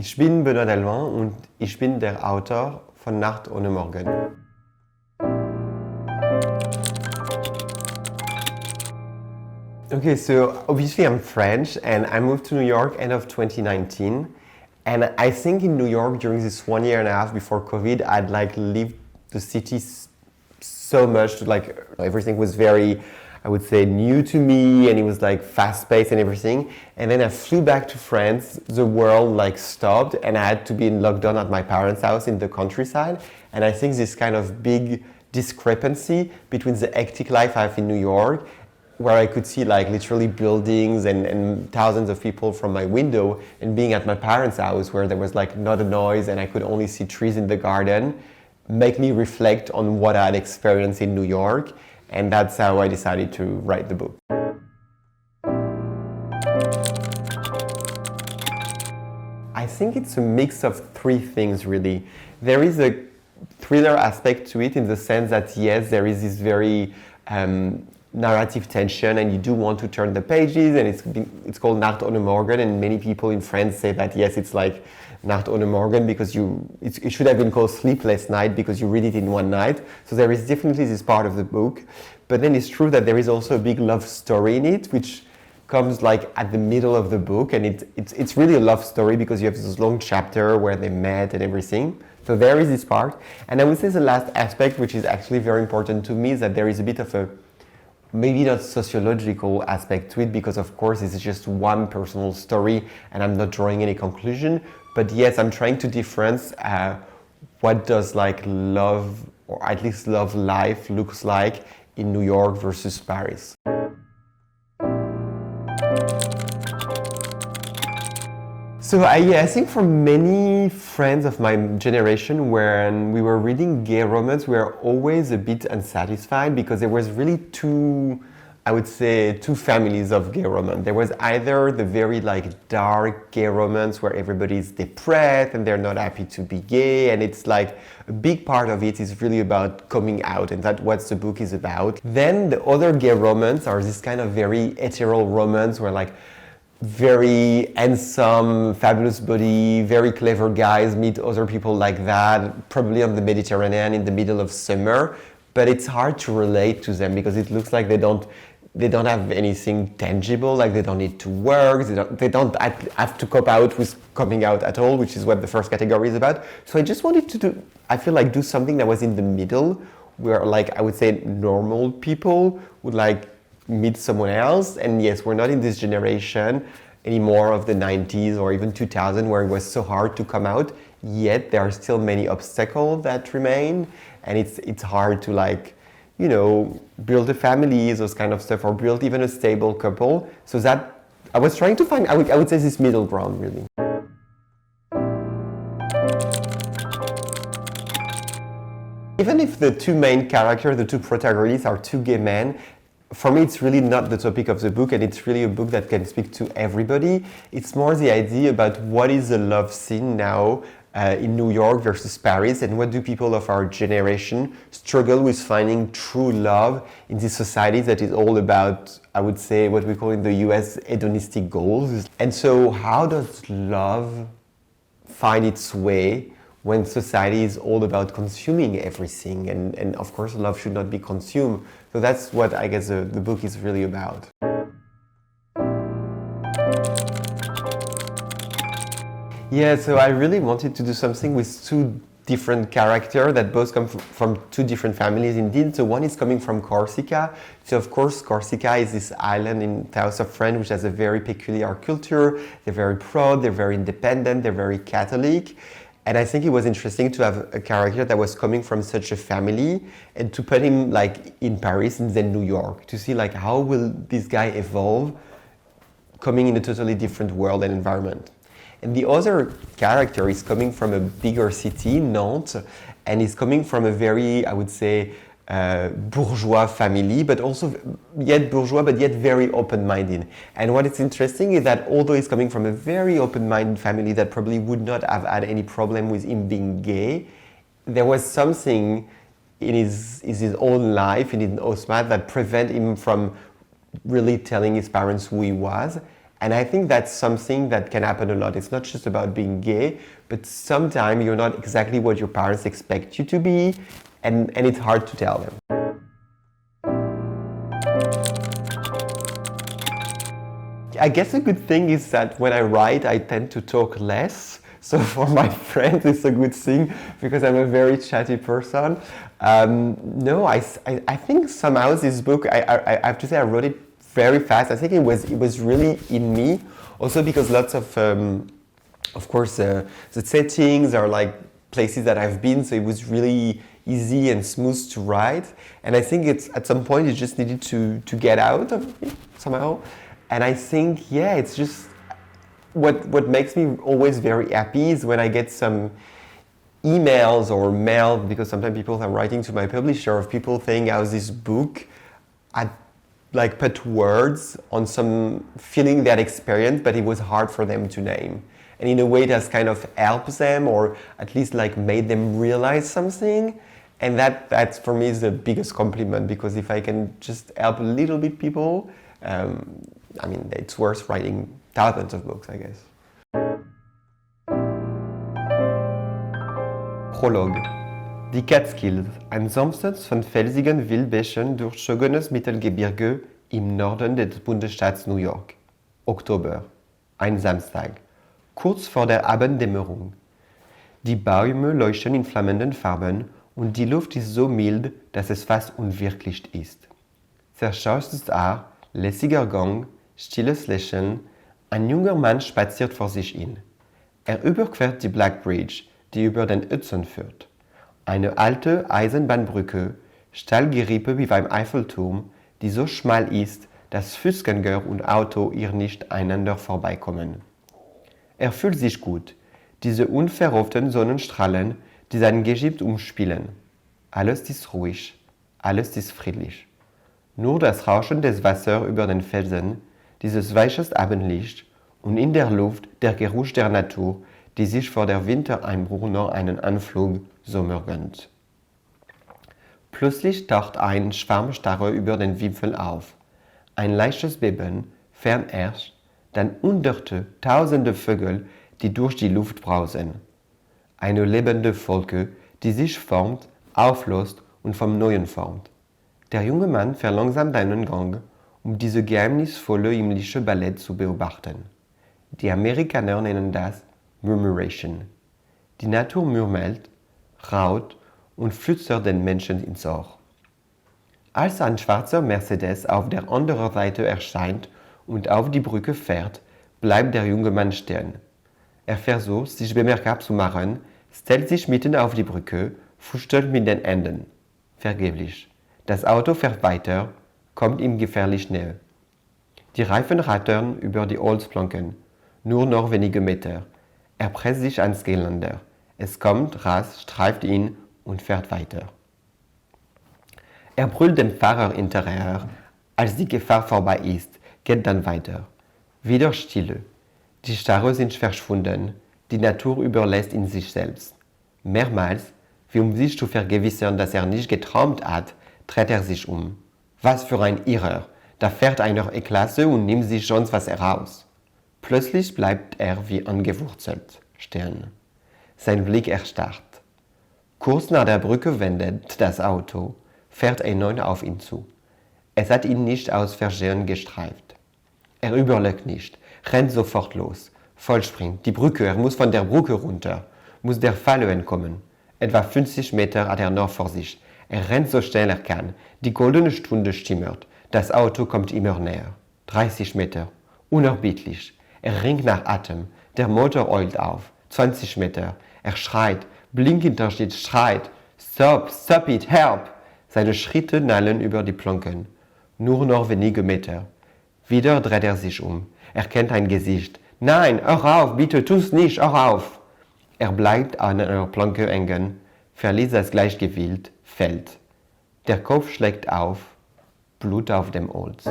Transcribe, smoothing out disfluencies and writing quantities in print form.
Ich bin Benoit und ich bin der Autor von Nacht ohne Morgen. Okay, so obviously I'm French and I moved to New York end of 2019. And I think in New York during this 1 year and a half before COVID, I'd lived the city so much, everything was very, I would say, new to me, and it was fast-paced and everything. And then I flew back to France, the world stopped, and I had to be in lockdown at my parents' house in the countryside. And I think this kind of big discrepancy between the hectic life I have in New York, where I could see literally buildings and thousands of people from my window, and being at my parents' house where there was not a noise and I could only see trees in the garden, make me reflect on what I had experienced in New York. And that's how I decided to write the book. I think it's a mix of three things, really. There is a thriller aspect to it in the sense that, yes, there is this very narrative tension, and you do want to turn the pages, and it's called Nacht ohne Morgen, and many people in France say that, yes, it's like Nacht ohne Morgen because it should have been called Sleepless Night because you read it in one night. So there is definitely this part of the book, but then it's true that there is also a big love story in it, which comes at the middle of the book, and it's really a love story because you have this long chapter where they met and everything. So there is this part, and I would say the last aspect, which is actually very important to me, is that there is a bit of a maybe not sociological aspect to it, because of course it's just one personal story and I'm not drawing any conclusion. But yes, I'm trying to difference what does love, or at least love life, looks like in New York versus Paris. So I think for many friends of my generation, when we were reading gay romance, we were always a bit unsatisfied because there was really two families of gay romance. There was either the very dark gay romance where everybody's depressed and they're not happy to be gay, and it's a big part of it is really about coming out, and that's what the book is about. Then the other gay romance are this kind of very hetero romance where very handsome, fabulous body, very clever guys meet other people like that, probably on the Mediterranean in the middle of summer, but it's hard to relate to them because it looks like they don't have anything tangible, they don't need to work, they don't have to cope out with coming out at all, which is what the first category is about. So I just wanted to do something that was in the middle, where I would say normal people would meet someone else. And yes, we're not in this generation anymore of the 90s or even 2000 where it was so hard to come out, yet there are still many obstacles that remain, and it's hard to build a family, those kind of stuff, or build even a stable couple. So that I was trying to find, I would say, this middle ground, really. Even if the two main characters, the two protagonists, are two gay men, for me, it's really not the topic of the book, and it's really a book that can speak to everybody. It's more the idea about what is the love scene now in New York versus Paris, and what do people of our generation struggle with finding true love in this society that is all about, I would say, what we call in the US hedonistic goals. And so how does love find its way when society is all about consuming everything, and of course love should not be consumed. So that's what I guess the book is really about. Yeah, so I really wanted to do something with two different characters that both come from two different families indeed. So one is coming from Corsica. So of course Corsica is this island in south of France which has a very peculiar culture. They're very proud, they're very independent, they're very Catholic. And I think it was interesting to have a character that was coming from such a family and to put him in Paris and then New York, to see how will this guy evolve coming in a totally different world and environment. And the other character is coming from a bigger city, Nantes, and is coming from a very, I would say, bourgeois family, but also yet bourgeois, but yet very open-minded. And what is interesting is that although he's coming from a very open-minded family that probably would not have had any problem with him being gay, there was something in his own life, in his own life, that prevented him from really telling his parents who he was. And I think that's something that can happen a lot. It's not just about being gay, but sometimes you're not exactly what your parents expect you to be, and it's hard to tell them. I guess a good thing is that when I write, I tend to talk less. So for my friends, it's a good thing because I'm a very chatty person. No, I think somehow this book, I have to say I wrote it very fast. I think it was really in me. Also because lots of course, the settings are like places that I've been, so it was really easy and smooth to write. And I think it's at some point it just needed to get out of me somehow. And I think, yeah, it's just what makes me always very happy is when I get some emails or mail, because sometimes people are writing to my publisher of people saying how this book had like put words on some feeling that experience, but it was hard for them to name. And in a way it has kind of helped them, or at least like made them realize something. And that's for me is the biggest compliment, because if I can just help a little bit people, I mean, it's worth writing thousands of books, I guess. Prolog. Die Catskills, ein sanftes von felsigen Wildbächen durch schönes Mittelgebirge im Norden des Bundesstaats New York. Oktober. Ein Samstag. Kurz vor der Abenddämmerung. Die Bäume leuchten in flammenden Farben und die Luft ist so mild, dass es fast unwirklich ist. Zerschauschtes Haar, lässiger Gang, stilles Lächeln, ein junger Mann spaziert vor sich hin. Er überquert die Black Bridge, die über den Hudson führt. Eine alte Eisenbahnbrücke, Stahlgerippe wie beim Eiffelturm, die so schmal ist, dass Fußgänger und Auto hier nicht einander vorbeikommen. Er fühlt sich gut, diese unverhofften Sonnenstrahlen, die sein Gesicht umspielen. Alles ist ruhig, alles ist friedlich. Nur das Rauschen des Wassers über den Felsen, dieses weiches Abendlicht und in der Luft der Geruch der Natur, die sich vor der Wintereinbruch noch einen Anflug Sommer gönnt. Plötzlich taucht ein Schwarmstarre über den Wipfel auf. Ein leichtes Beben, fern herrscht, dann Hunderte, Tausende Vögel, die durch die Luft brausen. Eine lebende Wolke, die sich formt, auflöst und vom Neuen formt. Der junge Mann verlangsamt einen Gang, um diese geheimnisvolle himmlische Ballett zu beobachten. Die Amerikaner nennen das Murmuration. Die Natur murmelt, raut und flüstert den Menschen ins Ohr. Als ein schwarzer Mercedes auf der anderen Seite erscheint und auf die Brücke fährt, bleibt der junge Mann stehen. Er versucht, sich bemerkbar zu machen, stellt sich mitten auf die Brücke, fuchtelt mit den Händen. Vergeblich. Das Auto fährt weiter, kommt ihm gefährlich näher. Die Reifen rattern über die Holzplanken, nur noch wenige Meter. Er presst sich ans Geländer. Es kommt, rast, streift ihn und fährt weiter. Er brüllt dem Fahrer hinterher, als die Gefahr vorbei ist, geht dann weiter. Wieder Stille. Die Starre sind verschwunden, die Natur überlässt ihn sich selbst. Mehrmals, wie um sich zu vergewissern, dass er nicht geträumt hat, dreht er sich um. Was für ein Irrer! Da fährt einer E-Klasse und nimmt sich sonst was heraus. Plötzlich bleibt er wie angewurzelt stehen. Sein Blick erstarrt. Kurz nach der Brücke wendet das Auto, fährt erneut auf ihn zu. Es hat ihn nicht aus Versehen gestreift. Er überlegt nicht, rennt sofort los, vollspringt, die Brücke, er muss von der Brücke runter, muss der Halluin kommen. Etwa 50 Meter hat er noch vor sich. Er rennt so schnell er kann, die goldene Stunde schimmert, das Auto kommt immer näher. 30 Meter, unerbittlich. Er ringt nach Atem, der Motor heult auf. 20 Meter, er schreit, Blinkintersteht schreit, stop it, help! Seine Schritte knallen über die Planken. Nur noch wenige Meter. Wieder dreht er sich um. Er kennt ein Gesicht. Nein, hör auf, bitte tu's nicht, hör auf! Er bleibt an einer Planke hängen, verliert das Gleichgewicht, fällt. Der Kopf schlägt auf, Blut auf dem Holz.